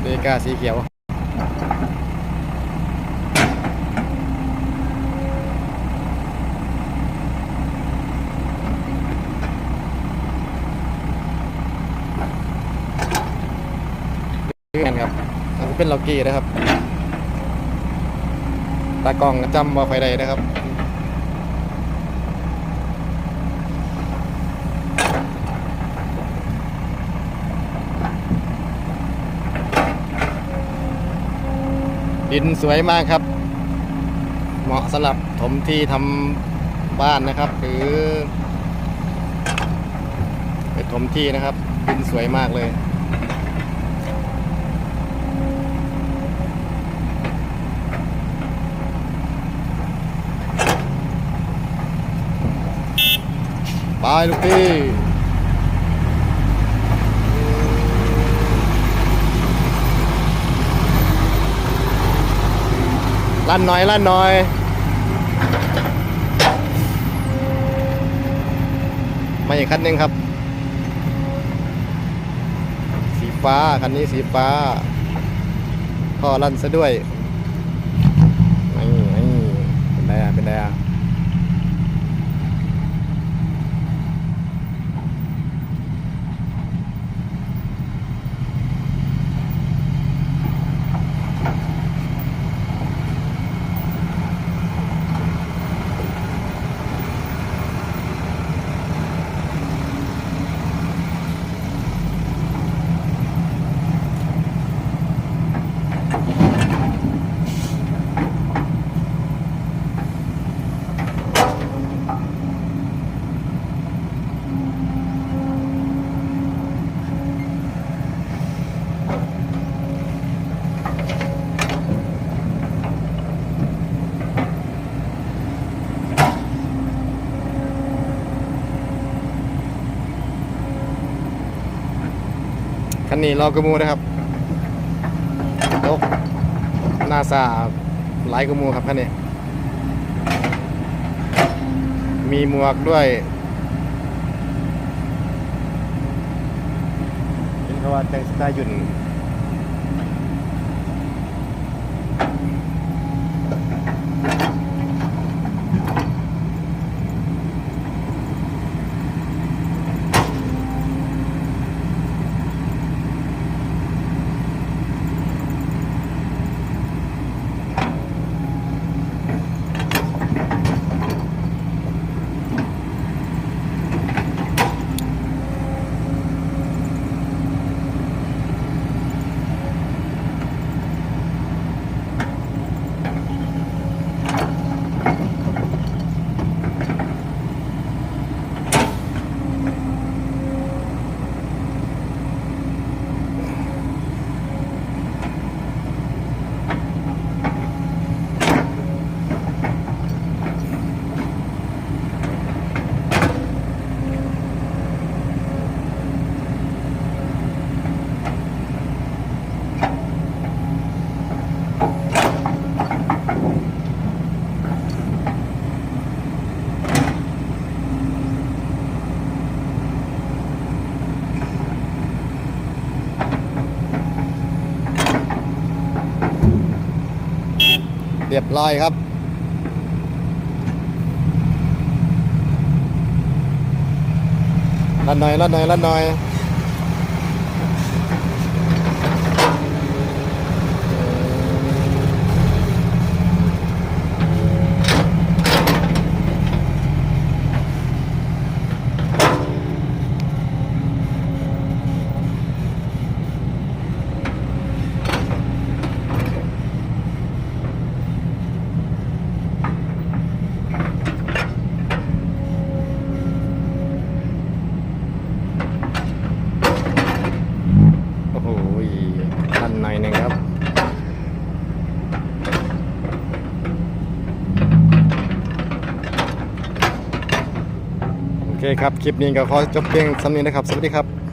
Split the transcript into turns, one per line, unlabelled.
เบกาสีเขียวกันครับมันเป็นล็อกกี้นะครับตากล้องจำว่าไฟใดนะครับดินสวยมากครับเหมาะสำหรับถมที่ทำบ้านนะครับหรือไปถมที่นะครับดินสวยมากเลยไปลูกพี่ลั่นหน่อยลั่นหน่อยมาอีกคันหนึ่งครับสีฟ้าคันนี้สีฟ้าท่อลั่นซะด้วยนี่เป็นไงเป็นไงคันนี้รอกระมูนะครับยกนาซาหลายกระมูครับคันนี้มีหมวกด้วยเห็นเขาว่าแต่งสไตล์หยุ่นเรียบร้อยครับลั่นหน่อยลั่นหน่อยลั่นหน่อยลั่นหน่อยหนึ่งครับโอเคครับคลิปนี้ก็ขอจบเพียงสำนี้นะครับสวัสดีครับ